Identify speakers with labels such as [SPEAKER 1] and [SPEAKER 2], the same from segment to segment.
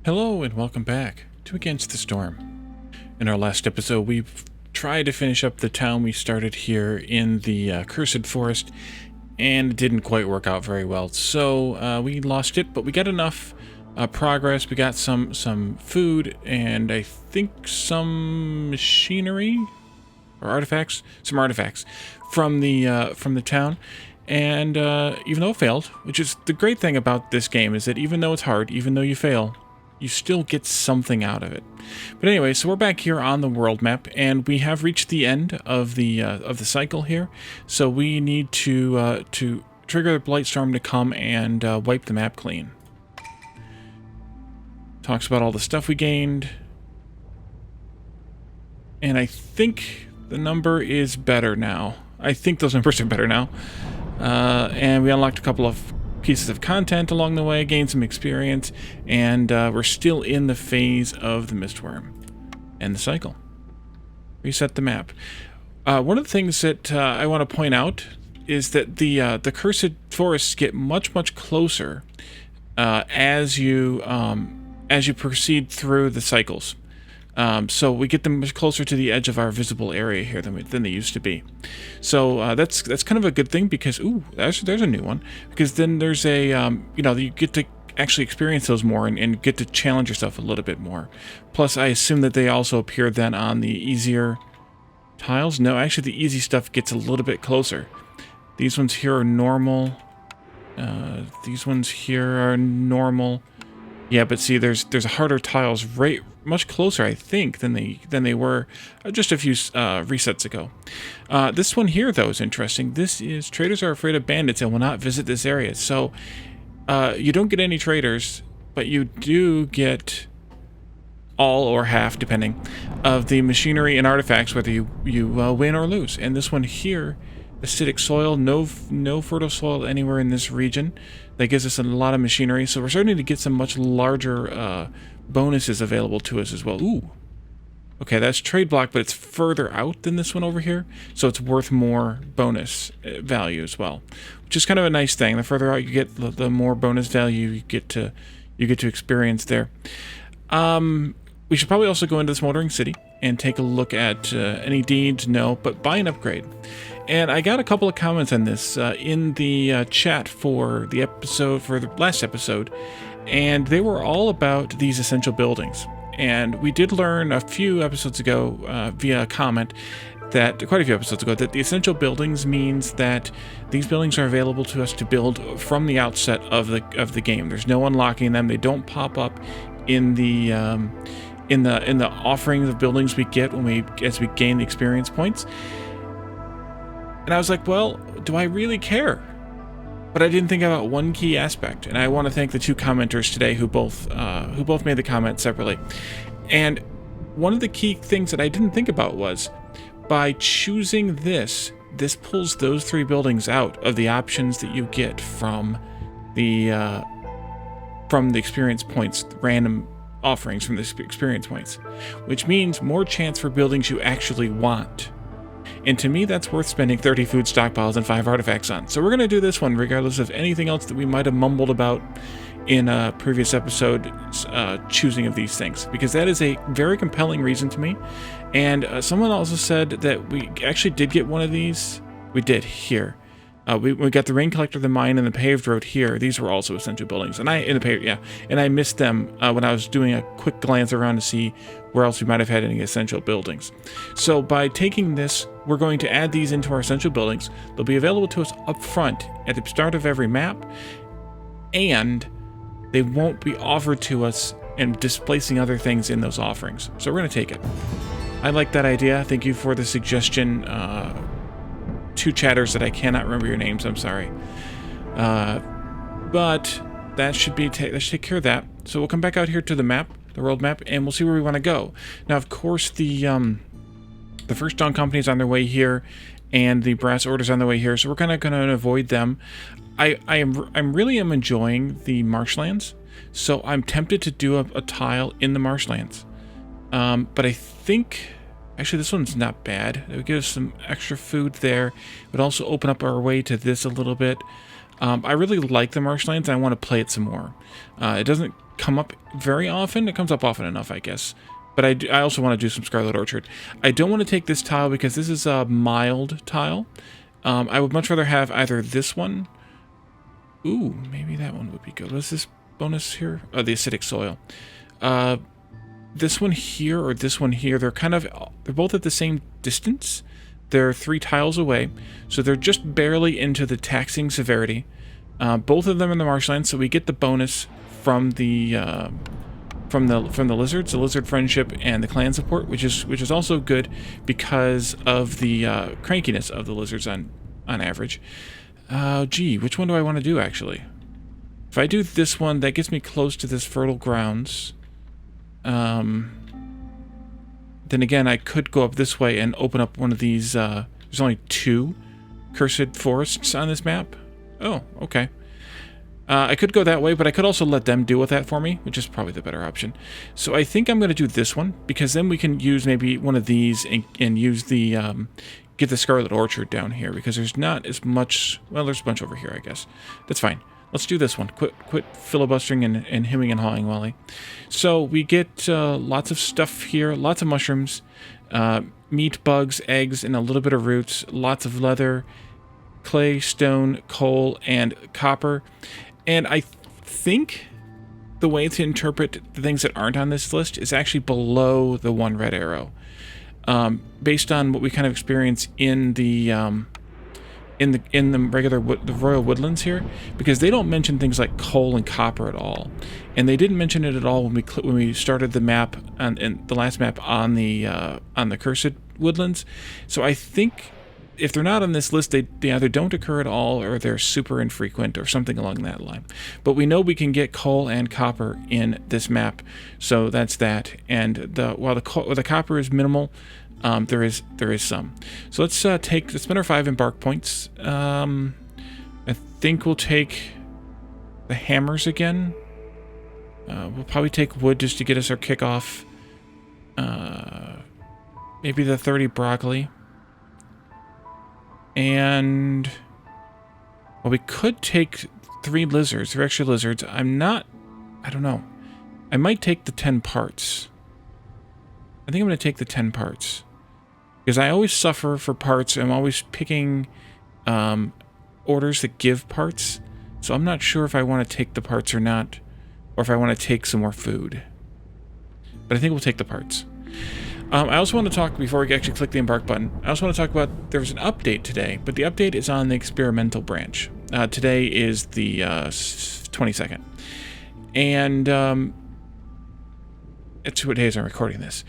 [SPEAKER 1] Hello and welcome back to Against the Storm. In our last episode, we tried to finish up the town we started here in the Cursed Forest, and it didn't quite work out very well. So we lost it, but we got enough progress. We got some food, and I think some machinery or artifacts, some artifacts from the town. And even though it failed, which is the great thing about this game, is that even though it's hard, even though you fail, you still get something out of it. But anyway, so we're back here on the world map, and we have reached the end of the cycle here. So we need to trigger the Blight Storm to come and wipe the map clean. Talks about all the stuff we gained, and I think the number is better now. I think those numbers are better now. And we unlocked a couple of pieces of content along the way, gained some experience, and we're still in the phase of the Mistworm and the cycle. Reset the map. One of the things that I want to point out is that the Cursed Forests get much closer as you proceed through the cycles. So we get them much closer to the edge of our visible area here than they used to be. So that's kind of a good thing, because there's a new one, because then there's a you get to actually experience those more and get to challenge yourself a little bit more. Plus, I assume that they also appear then on the easier tiles. No, actually the easy stuff gets a little bit closer. These ones here are normal. These ones here are normal. Yeah, but see, there's harder tiles right much closer, I think, than they were just a few resets ago. This one here, though, is interesting. This is traders are afraid of bandits and will not visit this area. So you don't get any traders, but you do get all or half, depending, of the machinery and artifacts, whether you win or lose. And this one here, acidic soil, no fertile soil anywhere in this region. That gives us a lot of machinery, so we're starting to get some much larger bonuses available to us as well. Ooh. Okay, that's trade block, but it's further out than this one over here, so it's worth more bonus value as well, which is kind of a nice thing. The further out you get, the more bonus value you get to experience there. We should probably also go into the Smoldering City and take a look at any deeds. No, but buy an upgrade. And I got a couple of comments on this in the chat for the last episode, and they were all about these essential buildings. And we did learn a few episodes ago via a comment, quite a few episodes ago, that the essential buildings means that these buildings are available to us to build from the outset of the game. There's no unlocking them. They don't pop up in the offerings of buildings we get as we gain the experience points. And I was like, well, do I really care? But I didn't think about one key aspect, and I want to thank the two commenters today who both made the comment separately. And one of the key things that I didn't think about was, by choosing this pulls those three buildings out of the options that you get from the experience points, random offerings from the experience points, which means more chance for buildings you actually want. And to me, that's worth spending 30 food stockpiles and 5 artifacts on. So we're going to do this one regardless of anything else that we might have mumbled about in a previous episode, choosing of these things, because that is a very compelling reason to me. And someone also said that we actually did get one of these. We did here. We got the Rain Collector, the Mine, and the Paved Road here. These were also essential buildings, and I missed them when I was doing a quick glance around to see where else we might have had any essential buildings. So by taking this, we're going to add these into our essential buildings. They'll be available to us up front at the start of every map, and they won't be offered to us and displacing other things in those offerings. So we're going to take it. I like that idea. Thank you for the suggestion. Two chatters that I cannot remember your names, I'm sorry. But that should take care of that. So we'll come back out here to the map, the world map, and we'll see where we want to go. Now, of course, the First Dawn Company is on their way here, and the Brass Order's on their way here, so we're kind of going to avoid them. I'm really enjoying the Marshlands, so I'm tempted to do a tile in the Marshlands. But I think Actually, this one's not bad. It would give us some extra food there. It would also open up our way to this a little bit. I really like the Marshlands, and I want to play it some more. It doesn't come up very often. It comes up often enough, I guess. But I also want to do some Scarlet Orchard. I don't want to take this tile because this is a mild tile. I would much rather have either this one. Ooh, maybe that one would be good. What's this bonus here? Oh, the acidic soil. This one here or this one here, they're both at the same distance. They're 3 tiles away, so they're just barely into the taxing severity. Both of them in the marshlands, so we get the bonus from the lizards, the lizard friendship, and the clan support, which is also good because of the crankiness of the lizards on average. Gee, which one do I want to do actually? If I do this one, that gets me close to this fertile grounds. Then again, I could go up this way and open up one of these. There's only 2 cursed forests on this map. Oh, okay. I could go that way, but I could also let them deal with that for me, which is probably the better option. So I think I'm going to do this one, because then we can use maybe one of these and use the, get the Scarlet Orchard down here, because there's not as much, well, there's a bunch over here, I guess. That's fine. Let's do this one. Quit filibustering and hemming and hawing, Wally. So we get lots of stuff here, lots of mushrooms, meat, bugs, eggs, and a little bit of roots, lots of leather, clay, stone, coal, and copper. And I think the way to interpret the things that aren't on this list is actually below the 1 red arrow. Based on what we kind of experience in the the royal woodlands here, because they don't mention things like coal and copper at all, and they didn't mention it at all when we started the map and the last map on the cursed woodlands. So I think if they're not on this list, they either don't occur at all or they're super infrequent or something along that line. But we know we can get coal and copper in this map, so that's that. And while the copper is minimal, there is some. So let's spend our 5 embark points. I think we'll take the hammers again. We'll probably take wood just to get us our kickoff. Maybe the 30 broccoli. And, well, we could take 3 lizards, 3 extra lizards. I don't know. I might take the 10 parts. I think I'm going to take the 10 parts. Because I always suffer for parts. I'm always picking orders that give parts. So I'm not sure if I want to take the parts or not. Or if I want to take some more food. But I think we'll take the parts. I also want to talk, before we actually click the embark button, I also want to talk about, there was an update today, but the update is on the experimental branch. Today is the 22nd. And it's 2 days I'm recording this.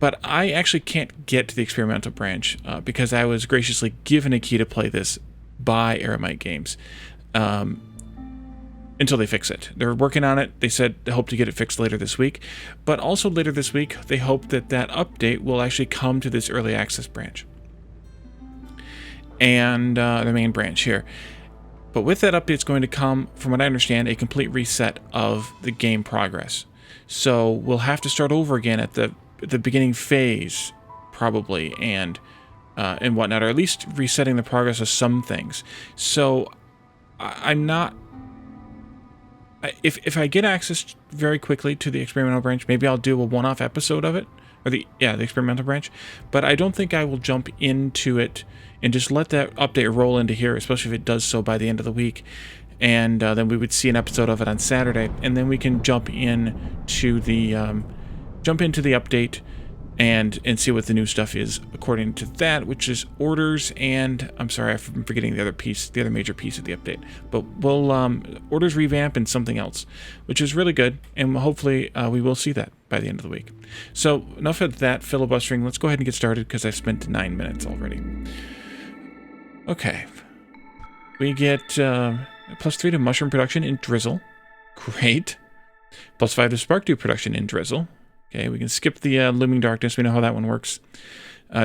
[SPEAKER 1] But I actually can't get to the experimental branch because I was graciously given a key to play this by Eremite Games. Until they fix it. They're working on it. They said they hope to get it fixed later this week. But also later this week, they hope that update will actually come to this early access branch. And the main branch here. But with that update, it's going to come, from what I understand, a complete reset of the game progress. So we'll have to start over again at the beginning phase, probably, and whatnot, or at least resetting the progress of some things. So I'm not... If I get access very quickly to the experimental branch, maybe I'll do a one-off episode of it, or the experimental branch. But I don't think I will jump into it and just let that update roll into here, especially if it does so by the end of the week. And then we would see an episode of it on Saturday, and then we can jump into the update and see what the new stuff is according to that, which is orders and, I'm sorry, I'm forgetting the other major piece of the update. But we'll orders revamp and something else, which is really good, and hopefully we will see that by the end of the week. So enough of that filibustering. Let's go ahead and get started because I've spent 9 minutes already. Okay, we get +3 to mushroom production in drizzle. Great. +5 to spark dew production in drizzle. Okay, we can skip the looming darkness. We know how that one works.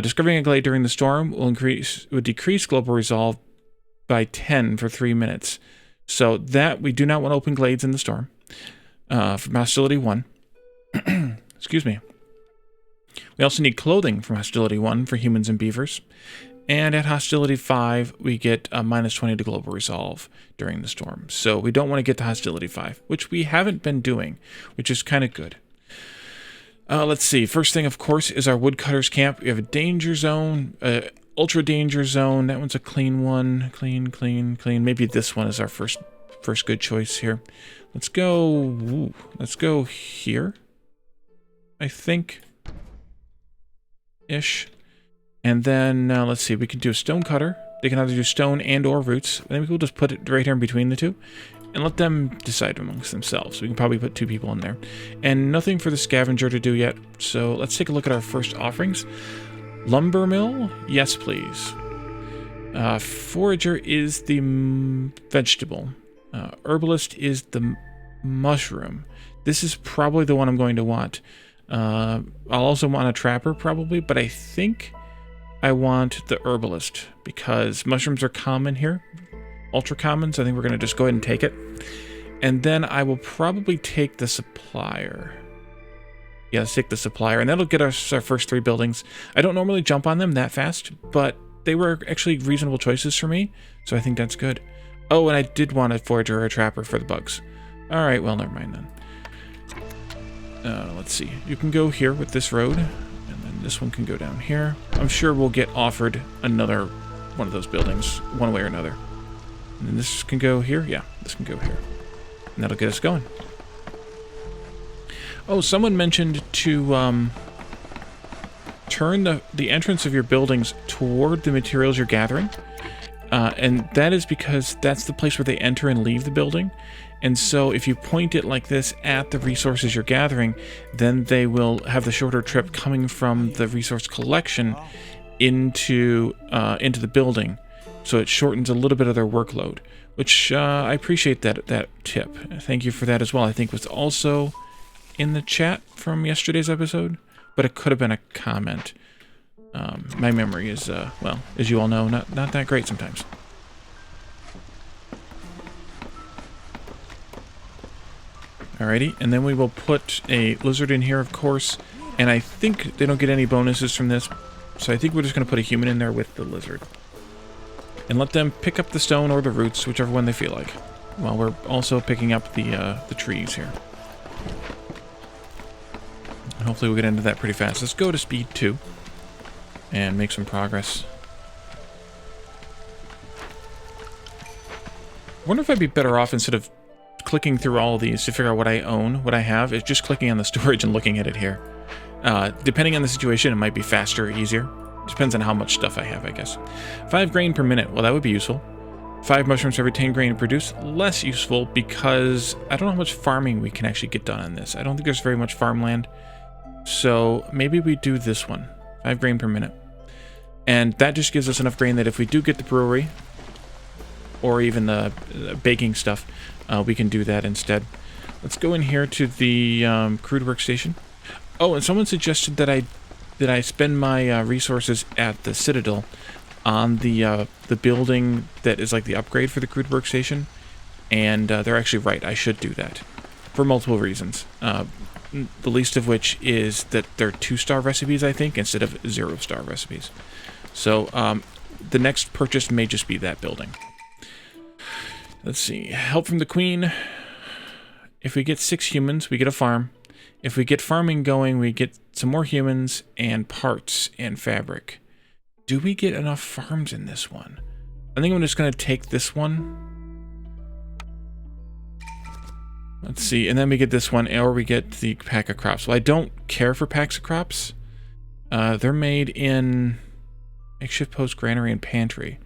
[SPEAKER 1] Discovering a glade during the storm would decrease global resolve by 10 for 3 minutes. So that, we do not want to open glades in the storm. From Hostility 1. Excuse me. We also need clothing from Hostility 1 for humans and beavers. And at hostility 5, we get a -20 to global resolve during the storm. So we don't want to get to hostility 5, which we haven't been doing, which is kind of good. Let's see. First thing, of course, is our woodcutters camp. We have a danger zone, ultra danger zone. That one's a clean one. Clean, clean, clean. Maybe this one is our first good choice here. Let's go. Ooh, let's go here. I think. Ish. And then, let's see, we can do a stone cutter. They can either do stone and or roots. I think we'll just put it right here in between the two and let them decide amongst themselves. We can probably put 2 people in there. And nothing for the scavenger to do yet. So let's take a look at our first offerings. Lumber mill? Yes, please. Forager is the vegetable. Herbalist is the mushroom. This is probably the one I'm going to want. I'll also want a trapper probably, but I think I want the herbalist because mushrooms are common here, ultra common, so I think we're going to just go ahead and take it. And then I will probably take the supplier. Yeah, let's take the supplier, and that'll get us our first 3 buildings. I don't normally jump on them that fast, but they were actually reasonable choices for me, so I think that's good. Oh, and I did want a forager or a trapper for the bugs. All right, well, never mind then. Let's see. You can go here with this road, and then this one can go down here. I'm sure we'll get offered another one of those buildings, one way or another. And then this can go here. Yeah, this can go here. And that'll get us going. Oh, someone mentioned to turn the entrance of your buildings toward the materials you're gathering. And that is because that's the place where they enter and leave the building. And so if you point it like this at the resources you're gathering, then they will have the shorter trip coming from the resource collection into the building. So it shortens a little bit of their workload, which I appreciate that tip. Thank you for that as well. I think was also in the chat from yesterday's episode, but it could have been a comment. My memory is, well, as you all know, not that great sometimes. Alrighty, and then we will put a lizard in here, of course, and I think they don't get any bonuses from this, so I think we're just going to put a human in there with the lizard. And let them pick up the stone or the roots, whichever one they feel like, while we're also picking up the trees here. And hopefully we'll get into that pretty fast. Let's go to speed 2 and make some progress. I wonder if I'd be better off, instead of clicking through all of these to figure out what I own, what I have, is just clicking on the storage and looking at it here. Depending on the situation, it might be faster or easier. Depends on how much stuff I have, I guess. 5 grain per minute. Well, that would be useful. 5 mushrooms every 10 grain produced. Less useful because I don't know how much farming we can actually get done on this. I don't think there's very much farmland. So maybe we do this one. 5 grain per minute. And that just gives us enough grain that if we do get the brewery, or even the baking stuff, we can do that instead. Let's go in here to the crude workstation. Oh, and someone suggested that I spend my resources at the Citadel on the building that is like the upgrade for the crude workstation, and they're actually right. I should do that for multiple reasons. The least of which is that they're 2-star recipes, I think, instead of 0-star recipes. So the next purchase may just be that building. Let's see. Help from the Queen. If we get 6 humans, we get a farm. If we get farming going, we get some more humans and parts and fabric. Do we get enough farms in this one? I think I'm just going to take this one. Let's see. And then we get this one, or we get the pack of crops. Well, I don't care for packs of crops. They're made in makeshift post, granary, and pantry.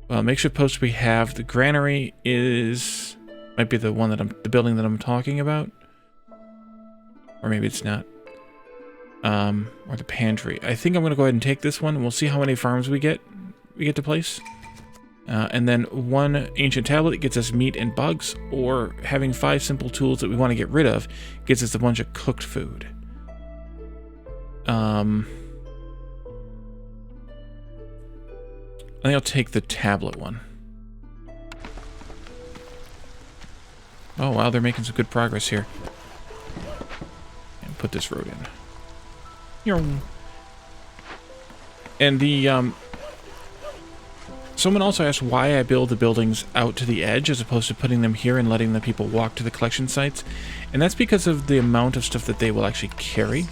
[SPEAKER 1] Well, makeshift post we have. The granary might be the one the building that I'm talking about. Or maybe it's not. Or the pantry. I think I'm going to go ahead and take this one. We'll see how many farms we get to place. And then 1 ancient tablet gets us meat and bugs, or having 5 simple tools that we want to get rid of gets us a bunch of cooked food. I think I'll take the tablet one. Oh wow, they're making some good progress here. And put this road in. And the Someone also asked why I build the buildings out to the edge as opposed to putting them here and letting the people walk to the collection sites. And that's because of the amount of stuff that they will actually carry.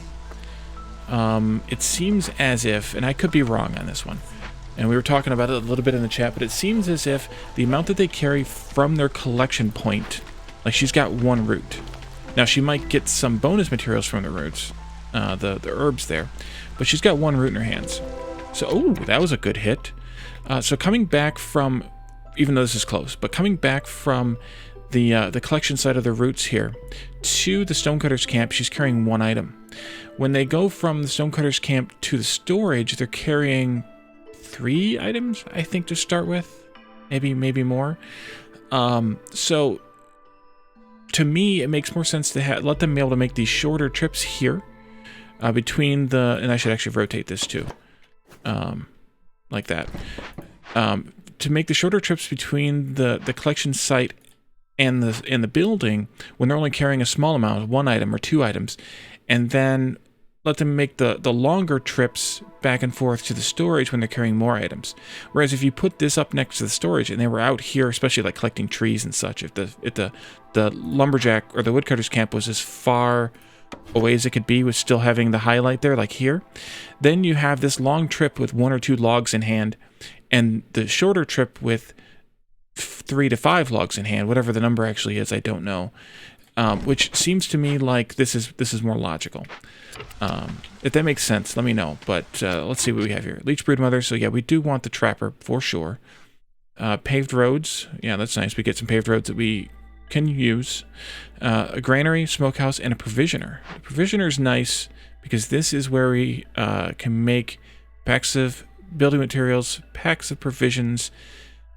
[SPEAKER 1] It seems as if, and I could be wrong on this one, and we were talking about it a little bit in the chat, but it seems as if the amount that they carry from their collection point, like she's got one root. Now she might get some bonus materials from the roots, the herbs there, but she's got one root in her hands. So, oh, that was a good hit. So coming back from, even though this is close, but coming back from the collection site of the roots here to the Stonecutter's camp, she's carrying one item. When they go from the Stonecutter's camp to the storage, they're carrying 3 items, I think, to start with. Maybe more. So to me, it makes more sense to let them be able to make these shorter trips here between the, and I should actually rotate this too, like that. To make the shorter trips between the collection site and the building when they're only carrying a small amount, 1 item or 2 items, and then let them make the longer trips back and forth to the storage when they're carrying more items. Whereas if you put this up next to the storage and they were out here, especially like collecting trees and such, if the lumberjack or the woodcutter's camp was as far away as it could be with still having the highlight there, like here, then you have this long trip with 1 or 2 logs in hand, and the shorter trip with 3 to 5 logs in hand, whatever the number actually is, I don't know. Which seems to me like this is more logical. If that makes sense, let me know. But let's see what we have here. Leech Broodmother. So yeah, we do want the Trapper for sure. Paved roads. Yeah, that's nice. We get some paved roads that we can use. A granary, smokehouse, and a provisioner. The provisioner is nice because this is where we can make packs of building materials, packs of provisions,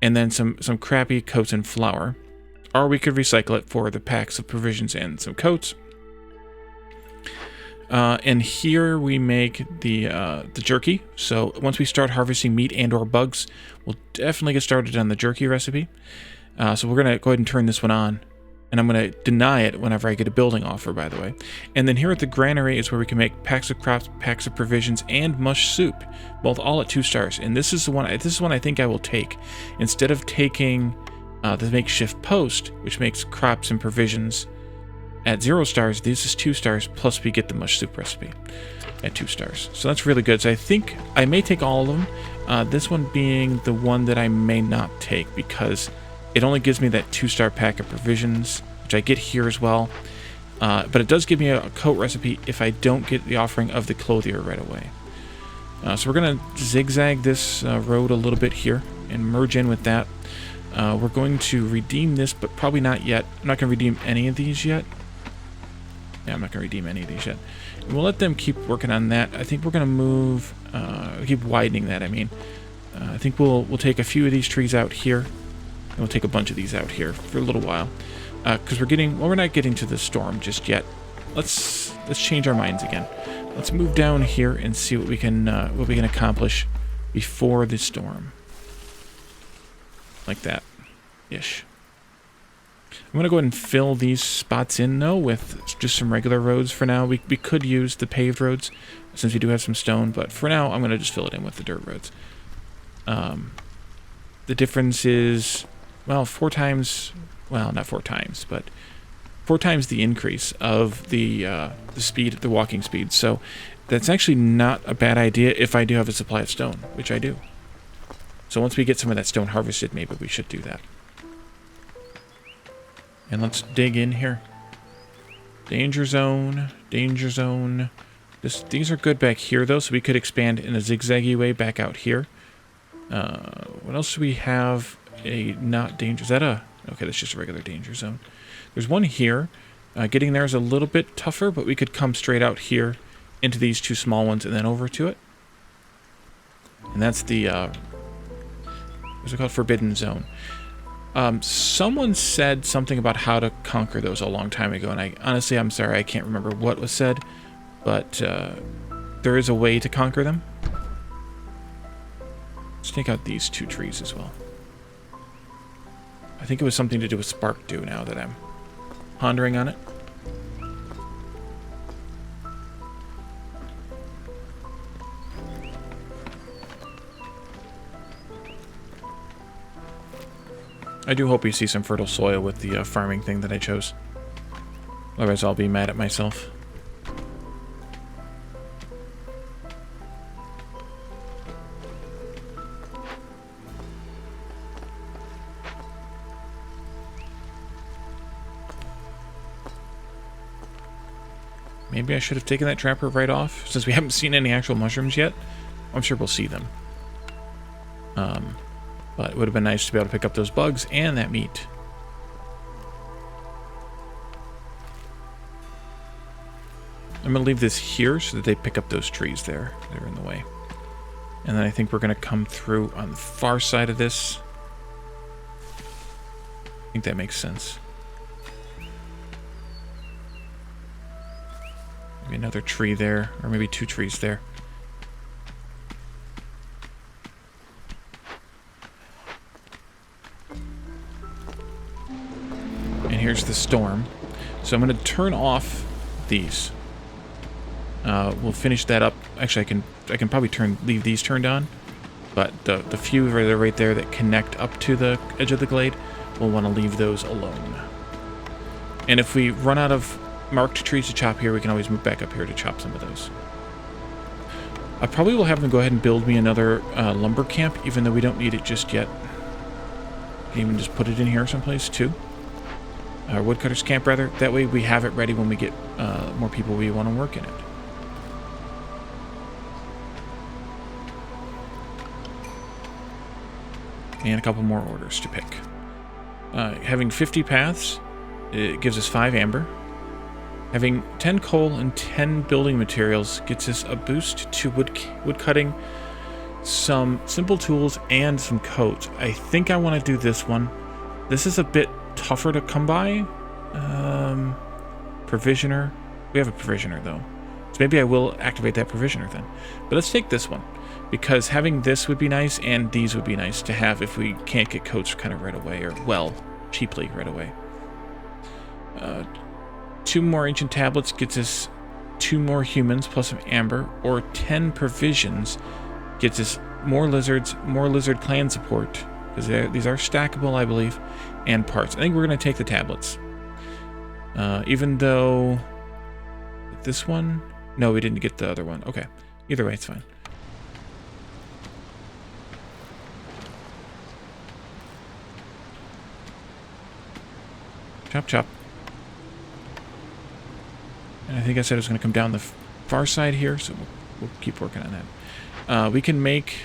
[SPEAKER 1] and then some crappy coats and flour. Or we could recycle it for the packs of provisions and some coats. And here we make the jerky. So once we start harvesting meat and or bugs, we'll definitely get started on the jerky recipe. So we're going to go ahead and turn this one on. And I'm going to deny it whenever I get a building offer, by the way. And then here at the granary is where we can make packs of crops, packs of provisions, and mush soup. Both all at 2 stars. And this is the one I think I will take. Instead of taking the makeshift post, which makes crops and provisions at 0 stars, this is 2 stars, plus we get the mush soup recipe at 2 stars. So that's really good. So I think I may take all of them, this one being the one that I may not take, because it only gives me that 2-star pack of provisions, which I get here as well. But it does give me a coat recipe if I don't get the offering of the clothier right away. So we're going to zigzag this road a little bit here and merge in with that. We're going to redeem this, but probably not yet. I'm not going to redeem any of these yet. Yeah, I'm not going to redeem any of these yet. And we'll let them keep working on that. I think we're going to move, keep widening that, I mean. I think we'll take a few of these trees out here, and we'll take a bunch of these out here for a little while. Because we're not getting to the storm just yet. Let's change our minds again. Let's move down here and see what we can accomplish before the storm. Like that, ish. I'm going to go ahead and fill these spots in, though, with just some regular roads for now. We could use the paved roads, since we do have some stone, but for now, I'm going to just fill it in with the dirt roads. The difference is, well, 4 times, well, not 4 times, but 4 times the increase of the speed, the walking speed. So that's actually not a bad idea if I do have a supply of stone, which I do. So once we get some of that stone harvested, maybe we should do that. And let's dig in here. Danger zone, danger zone. These are good back here, though, so we could expand in a zigzaggy way back out here. What else do we have? A not danger... Is that a... Okay, that's just a regular danger zone. There's one here. Getting there is a little bit tougher, but we could come straight out here into these 2 small ones and then over to it. And that's the... what's it called? Forbidden Zone. Someone said something about how to conquer those a long time ago, and I'm sorry, I can't remember what was said, but there is a way to conquer them. Let's take out these 2 trees as well. I think it was something to do with Spark Dew now that I'm pondering on it. I do hope we see some fertile soil with the farming thing that I chose. Otherwise I'll be mad at myself. Maybe I should have taken that trapper right off, since we haven't seen any actual mushrooms yet. I'm sure we'll see them. But it would have been nice to be able to pick up those bugs and that meat. I'm going to leave this here so that they pick up those trees there. They're in the way. And then I think we're going to come through on the far side of this. I think that makes sense. Maybe another tree there, or maybe 2 trees there. And here's the storm. So I'm going to turn off these. We'll finish that up. Actually, I can probably leave these turned on, but the few right there that connect up to the edge of the glade, we'll want to leave those alone. And if we run out of marked trees to chop here, we can always move back up here to chop some of those. I probably will have them go ahead and build me another lumber camp, even though we don't need it just yet. I can even just put it in here someplace too. Woodcutter's camp, rather. That way we have it ready when we get more people we want to work in it. And a couple more orders to pick. Having 50 paths, it gives us 5 amber. Having 10 coal and 10 building materials gets us a boost to wood cutting, some simple tools, and some coats. I think I want to do this one. This is a bit tougher to come by. Provisioner. We have a provisioner, though. So maybe I will activate that provisioner then. But let's take this one, because having this would be nice, and these would be nice to have if we can't get coats kind of right away, or, well, cheaply right away. 2 more ancient tablets gets us 2 more humans plus some amber, or 10 provisions gets us more lizards, more lizard clan support, because these are stackable, I believe, and parts. I think we're going to take the tablets. Even though this one, no, we didn't get the other one. Okay, either way, it's fine. Chop, chop. And I think I said it was going to come down the far side here, so we'll keep working on that. We can make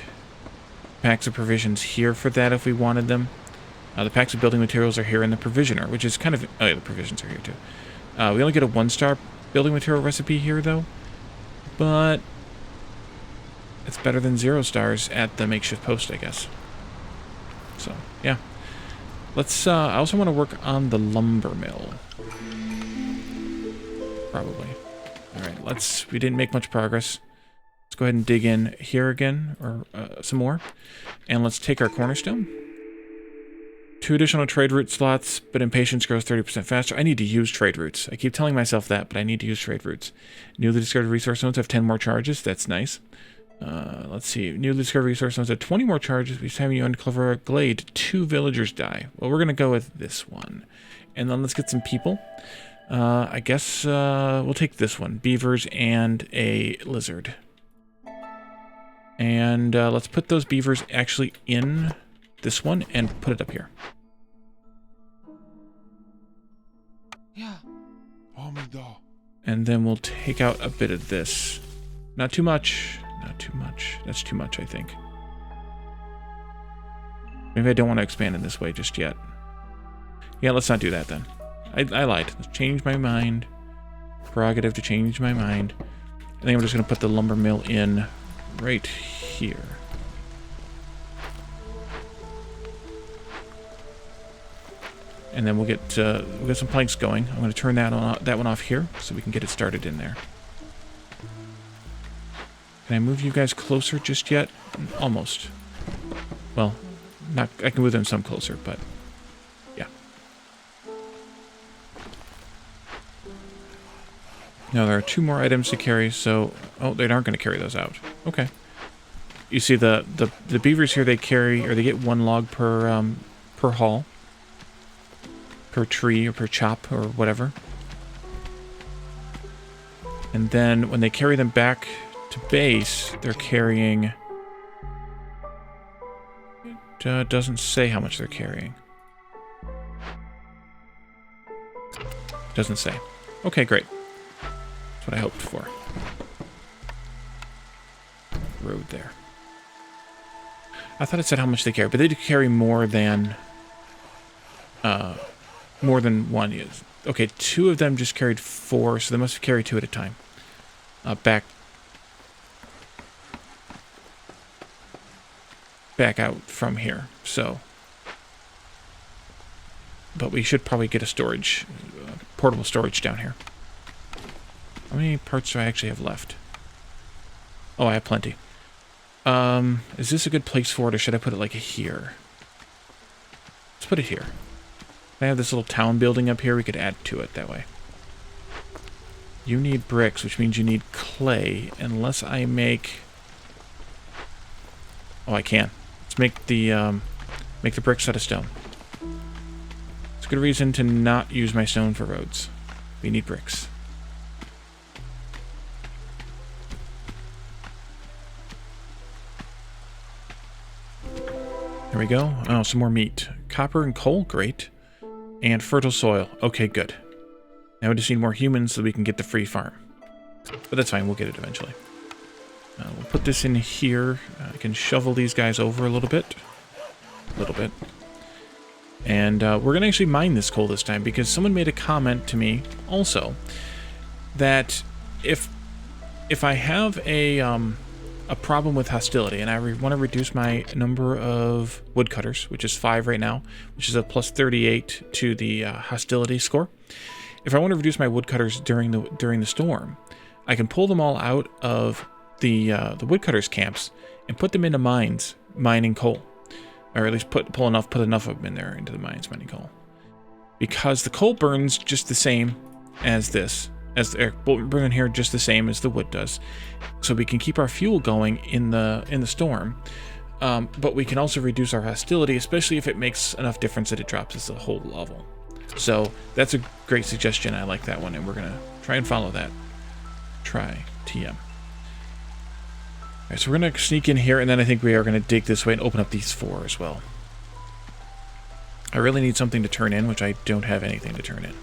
[SPEAKER 1] packs of provisions here for that if we wanted them. The packs of building materials are here in the provisioner, which is kind of... Oh yeah, the provisions are here too. We only get a 1-star building material recipe here, though. But it's better than 0 stars at the makeshift post, I guess. So, yeah. Let's... I also want to work on the lumber mill. Probably. Alright, we didn't make much progress. Let's go ahead and dig in here again, or some more. And let's take our cornerstone. 2 additional trade route slots, but impatience grows 30% faster. I need to use trade routes. I keep telling myself that, but I need to use trade routes. Newly discovered resource nodes have 10 more charges. That's nice. Let's see. Newly discovered resource nodes have 20 more charges. Each time you uncover a glade, 2 villagers die. Well, we're going to go with this one. And then let's get some people. I guess we'll take this one. Beavers and a lizard. And let's put those beavers actually in this one and put it up here.
[SPEAKER 2] Yeah.
[SPEAKER 1] And then we'll take out a bit of this. Not too much. Not too much. That's too much, I think. Maybe I don't want to expand in this way just yet. Yeah, let's not do that then. I lied. Let's change my mind. Prerogative to change my mind. I think I'm just going to put the lumber mill in right here. And then we'll get some planks going. I'm going to turn that one off here so we can get it started in there. Can I move you guys closer just yet? Almost. Well, not. I can move them some closer, but yeah. Now there are 2 more items to carry, so they aren't going to carry those out. Okay. You see the beavers here, they carry, or they get 1 log per haul. per tree or per chop or whatever. And then when they carry them back to base, they're carrying... It doesn't say how much they're carrying. Doesn't say. Okay, great. That's what I hoped for. Road there. I thought it said how much they carry, but they do carry more than one is. Okay, 2 of them just carried 4, so they must have carried 2 at a time. Back out from here, so. But we should probably get a storage, portable storage down here. How many parts do I actually have left? Oh, I have plenty. Is this a good place for it, or should I put it like here? Let's put it here. I have this little town building up here. We could add to it that way. You need bricks, which means you need clay, unless I make... Oh, I can. Let's make the bricks out of stone. It's a good reason to not use my stone for roads. We need bricks. There we go. Oh, some more meat. Copper and coal, great. And fertile soil. Okay, good. Now we just need more humans so we can get the free farm. But that's fine, we'll get it eventually. We'll put this in here. I can shovel these guys over a little bit. And we're going to actually mine this coal this time, because someone made a comment to me also that if I have a problem with hostility and I want to reduce my number of woodcutters, which is 5 right now, which is a plus 38 to the hostility score. If I want to reduce my woodcutters during the storm, I can pull them all out of the woodcutters camps and put them into mines mining coal, or at least put enough of them in there into the mines mining coal, because the coal burns just the same as this. As the air burn here just the same as the wood does, so we can keep our fuel going in the storm, but we can also reduce our hostility, especially if it makes enough difference that it drops us a whole level. So that's a great suggestion. I like that one, and we're gonna try and follow that. Try TM. Alright, so we're gonna sneak in here, and then I think we are gonna dig this way and open up these 4 as well. I really need something to turn in, which I don't have anything to turn in.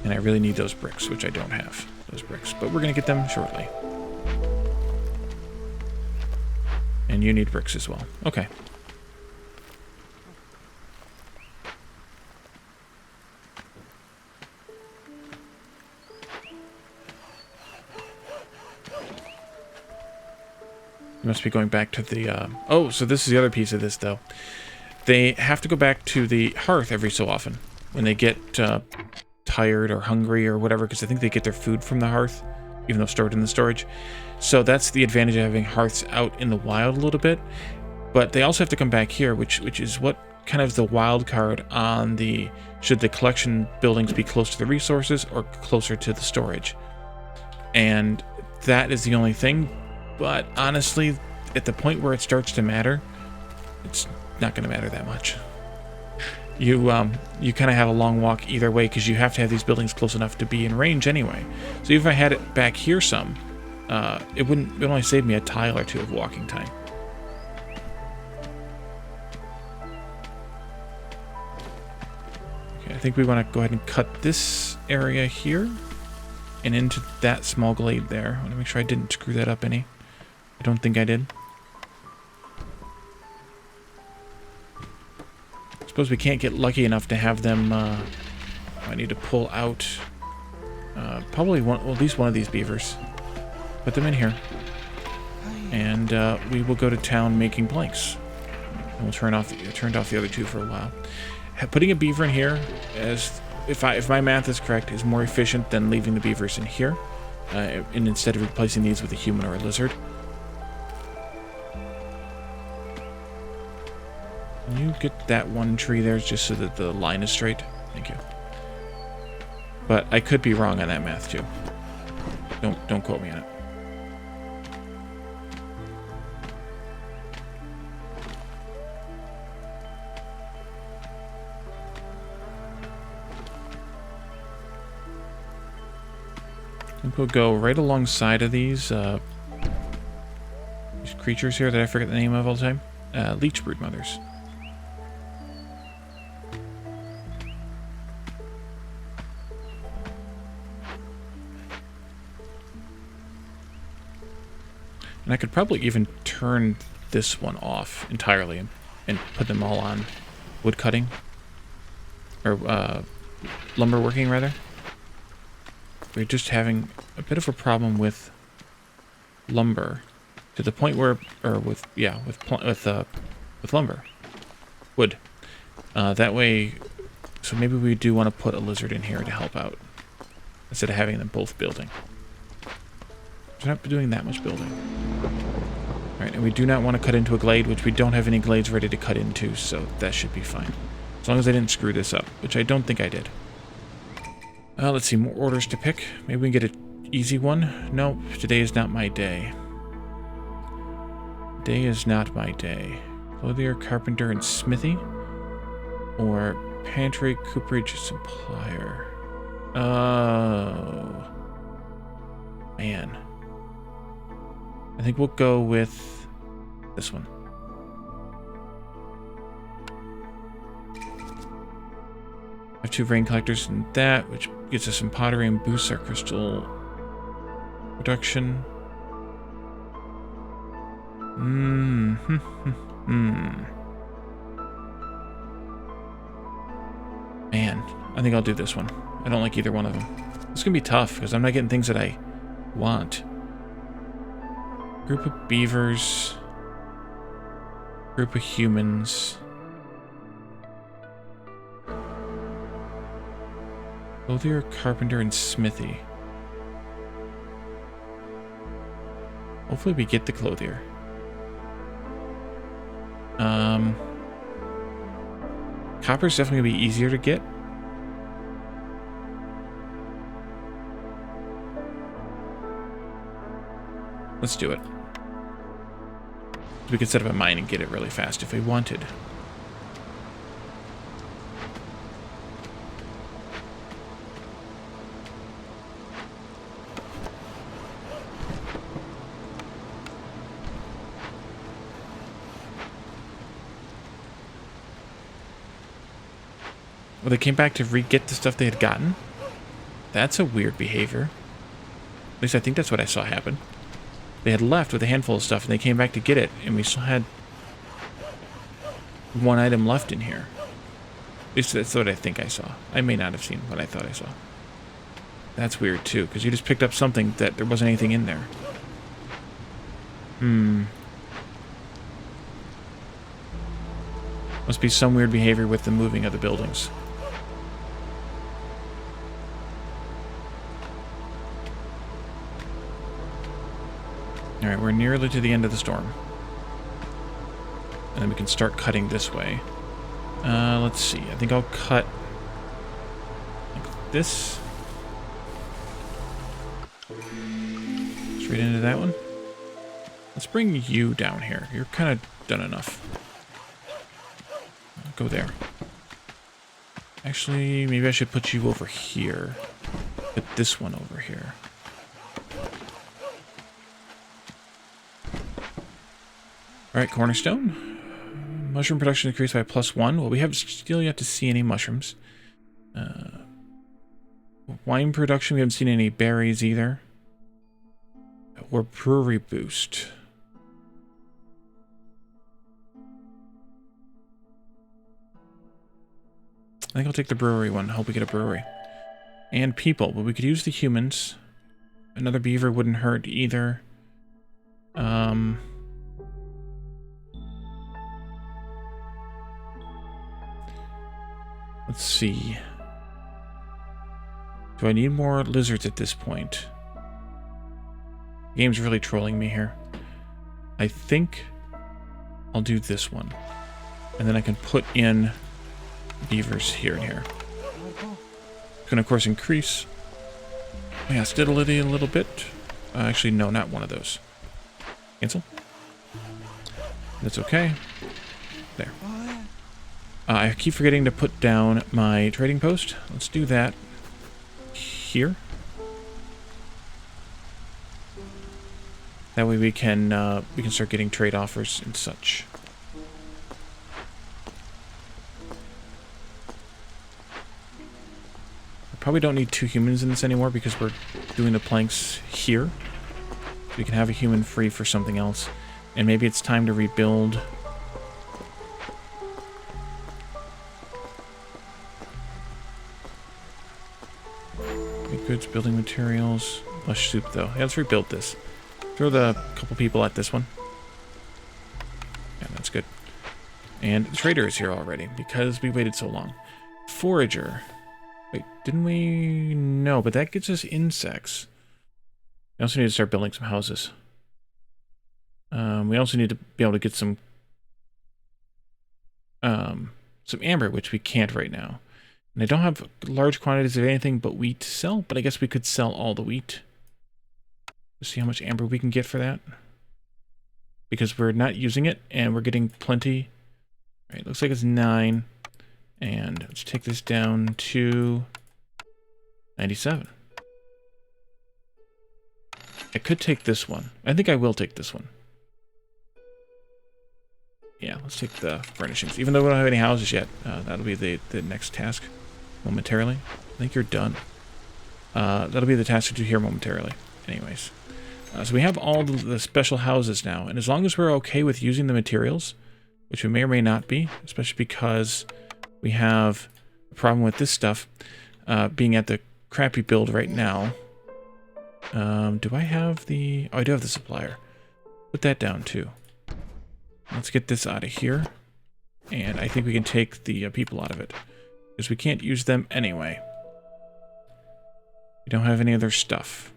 [SPEAKER 1] And I really need those bricks, which I don't have, those bricks. But we're going to get them shortly. And you need bricks as well. Okay. You must be going back to the... Oh, so this is the other piece of this, though. They have to go back to the hearth every so often when they get... tired or hungry or whatever, because I think they get their food from the hearth, even though stored in the storage. So that's the advantage of having hearths out in the wild a little bit. But they also have to come back here, which is what kind of the wild card on the should the collection buildings be close to the resources or closer to the storage. And that is the only thing. But honestly, at the point where it starts to matter, it's not going to matter that much. You kind of have a long walk either way, because you have to have these buildings close enough to be in range anyway. So if I had it back here some, it would only save me a tile or 2 of walking time. Okay, I think we want to go ahead and cut this area here and into that small glade there. I want to make sure I didn't screw that up any. I don't think I did. Suppose we can't get lucky enough to have them... I need to pull out probably at least one of these beavers. Put them in here. And we will go to town making planks. And we'll turned off the other 2 for a while. Putting a beaver in here, if my math is correct, is more efficient than leaving the beavers in here. And instead of replacing these with a human or a lizard. Can you get that one tree there just so that the line is straight? Thank you. But I could be wrong on that math too. Don't quote me on it. I think we'll go right alongside of these creatures here that I forget the name of all the time. Leech brood mothers. And I could probably even turn this one off entirely and put them all on wood cutting. Or lumber working, rather. We're just having a bit of a problem with lumber. To the point where, or with lumber. Wood. That way, so maybe we do want to put a lizard in here to help out. Instead of having them both building. We're not doing that much building. Alright, and we do not want to cut into a glade, which we don't have any glades ready to cut into, so that should be fine. As long as I didn't screw this up, which I don't think I did. Let's see, more orders to pick. Maybe we can get an easy one. No, today is not my day. Today is not my day. Clothier, carpenter, and smithy? Or pantry, cooperage, supplier? Oh. Man. I think we'll go with this one. I have 2 rain collectors in that, which gets us some pottery and boosts our crystal production. Man, I think I'll do this one. I don't like either one of them. It's gonna be tough because I'm not getting things that I want. Group of beavers. Group of humans. Clothier, carpenter, and smithy. Hopefully we get the clothier. Copper's definitely gonna be easier to get. Let's do it. We could set up a mine and get it really fast if we wanted. Well, they came back to re-get the stuff they had gotten? That's a weird behavior. At least I think that's what I saw happen. They had left with a handful of stuff, and they came back to get it, and we still had 1 item left in here. At least that's what I think I saw. I may not have seen what I thought I saw. That's weird, too, because you just picked up something that there wasn't anything in there. Must be some weird behavior with the moving of the buildings. Alright, we're nearly to the end of the storm. And then we can start cutting this way. Let's see. I think I'll cut like this. Straight into that one. Let's bring you down here. You're kind of done enough. Go there. Actually, maybe I should put you over here. Put this one over here. Alright, cornerstone. Mushroom production increased by +1. Well, we have still yet to see any mushrooms. Wine production, we haven't seen any berries either. Or brewery boost. I think I'll take the brewery one. Hope we get a brewery. And people, but we could use the humans. Another beaver wouldn't hurt either. Let's see. Do I need more lizards at this point? The game's really trolling me here. I think I'll do this one. And then I can put in beavers here and here. Can, of course, increase my hostility a little bit. Actually, no, not one of those. Cancel. That's okay. There. I keep forgetting to put down my trading post. Let's do that here. That way we can start getting trade offers and such. We probably don't need 2 humans in this anymore because we're doing the planks here. We can have a human free for something else. And maybe it's time to rebuild. Goods, building materials. Lush soup, though. Yeah, let's rebuild this. Throw the couple people at this one. Yeah, that's good. And the trader is here already because we waited so long. Forager. Wait, didn't we? No, but that gets us insects. We also need to start building some houses. We also need to be able to get some amber, which we can't right now. And I don't have large quantities of anything but wheat to sell, but I guess we could sell all the wheat. Let's see how much amber we can get for that. Because we're not using it, and we're getting plenty. All right, looks like it's 9. And let's take this down to 97. I could take this one. I think I will take this one. Yeah, let's take the furnishings. Even though we don't have any houses yet, that'll be the next task momentarily. I think you're done. That'll be the task to do here momentarily. Anyways. So we have all the special houses now. And as long as we're okay with using the materials, which we may or may not be, especially because we have a problem with this stuff being at the crappy build right now. Do I have the... Oh, I do have the supplier. Put that down too. Let's get this out of here. And I think we can take the people out of it. Because we can't use them anyway. We don't have any other stuff.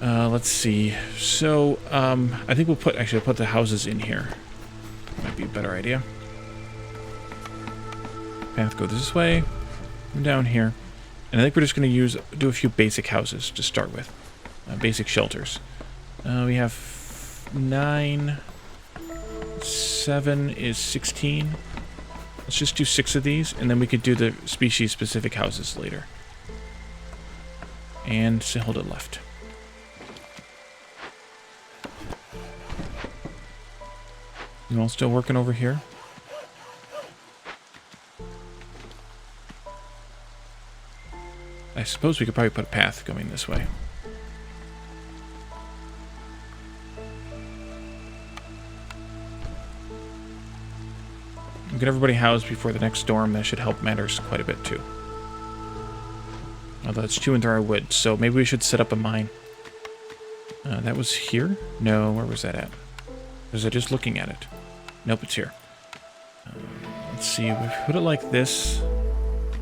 [SPEAKER 1] Let's see. So, I think we'll put the houses in here. Might be a better idea. Path goes this way. Come down here. And I think we're just going to do a few basic houses to start with. Basic shelters. We have 9... 7 is 16. Let's just do 6 of these, and then we could do the species-specific houses later. And hold it left. You all still working over here? I suppose we could probably put a path going this way. Get everybody housed before the next storm. That should help matters quite a bit too. Although it's chewing through our wood, so maybe we should set up a mine. That was here? No, where was that at? Was I just looking at it? Nope, it's here. Let's see, we put it like this,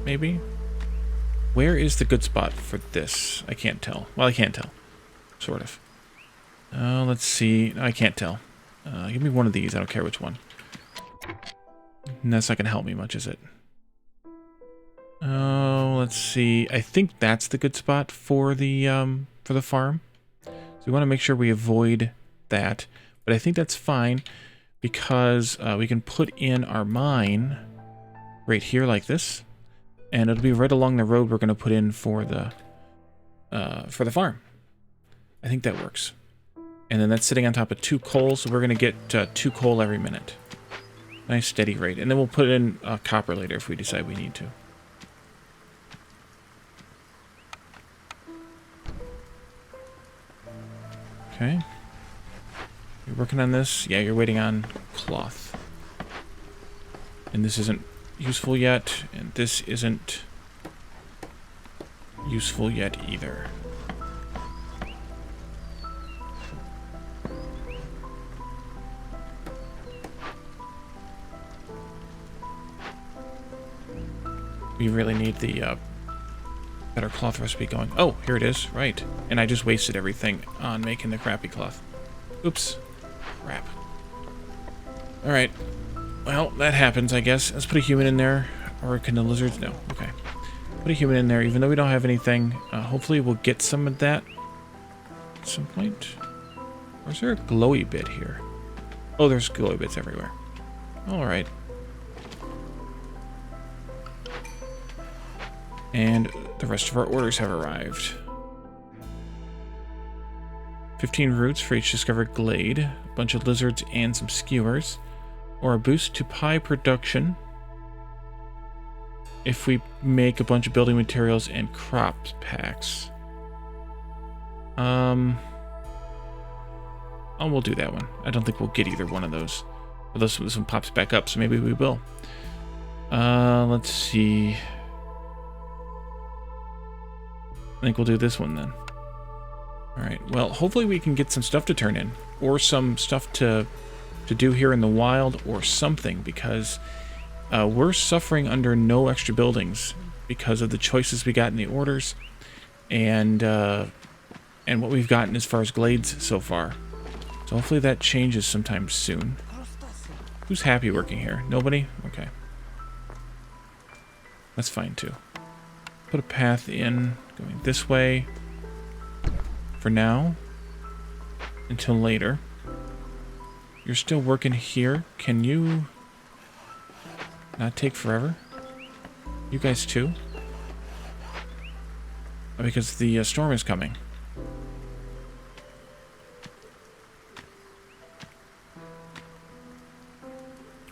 [SPEAKER 1] maybe? Where is the good spot for this? I can't tell. Well, I can't tell. Sort of. Let's see. I can't tell. Give me one of these. I don't care which one. And that's not going to help me much, is it? Oh, let's see. I think that's the good spot for the farm. So we want to make sure we avoid that. But I think that's fine because we can put in our mine right here like this. And it'll be right along the road we're going to put in for the farm. I think that works. And then that's sitting on top of 2 coal, so we're going to get 2 coal every minute. Nice steady rate. And then we'll put in copper later if we decide we need to. Okay. You're working on this? Yeah, you're waiting on cloth. And this isn't useful yet, and this isn't useful yet either. We really need the better cloth recipe going. Oh, here it is. Right. And I just wasted everything on making the crappy cloth. Oops. Crap. Alright. Well, that happens, I guess. Let's put a human in there. Or can the lizards? No. Okay. Put a human in there, even though we don't have anything. Hopefully we'll get some of that at some point. Or is there a glowy bit here? Oh, there's glowy bits everywhere. Alright. And the rest of our orders have arrived. 15 roots for each discovered glade, a bunch of lizards and some skewers, or a boost to pie production if we make a bunch of building materials and crop packs. Oh, we'll do that one. I don't think we'll get either one of those. Although this one pops back up, so maybe we will. Let's see. I think we'll do this one then. Alright, well, hopefully we can get some stuff to turn in. Or some stuff to do here in the wild or something, because we're suffering under no extra buildings because of the choices we got in the orders and what we've gotten as far as glades so far. So hopefully that changes sometime soon. Who's happy working here? Nobody? Okay. That's fine too. Put a path in going this way for now until later. You're still working here. Can you not take forever? You guys too? Because the storm is coming.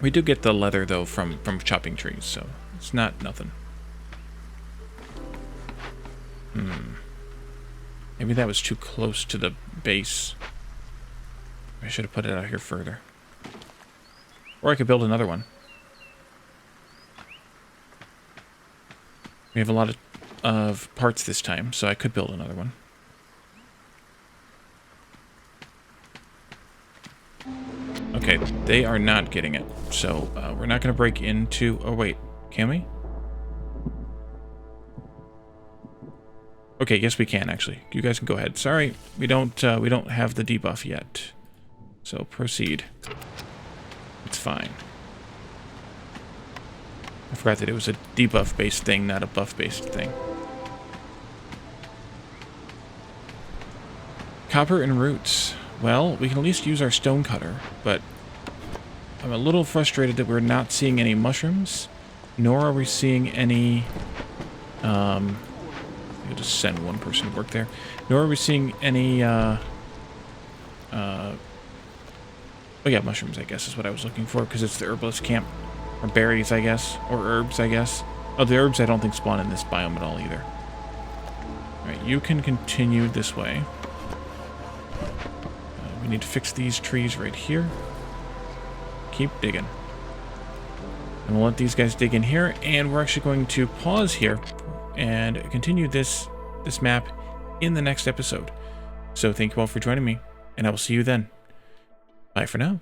[SPEAKER 1] We do get the leather though from chopping trees, so it's not nothing. Maybe that was too close to the base. I should have put it out here further. Or I could build another one. We have a lot of parts this time, so I could build another one. Okay, they are not getting it. So we're not going to break into... Oh, wait. Can we? Okay, yes we can, actually. You guys can go ahead. Sorry, we don't have the debuff yet. So proceed. It's fine. I forgot that it was a debuff-based thing, not a buff-based thing. Copper and roots. Well, we can at least use our stone cutter, but I'm a little frustrated that we're not seeing any mushrooms, nor are we seeing any... I'll just send one person to work there. Nor are we seeing any... oh yeah, mushrooms, I guess, is what I was looking for, because it's the herbalist camp. Or berries, I guess. Or herbs, I guess. Oh, the herbs I don't think spawn in this biome at all, either. Alright, you can continue this way. We need to fix these trees right here. Keep digging. And we'll let these guys dig in here, and we're actually going to pause here and continue this map in the next episode. So thank you all for joining me, and I will see you then. Bye for now.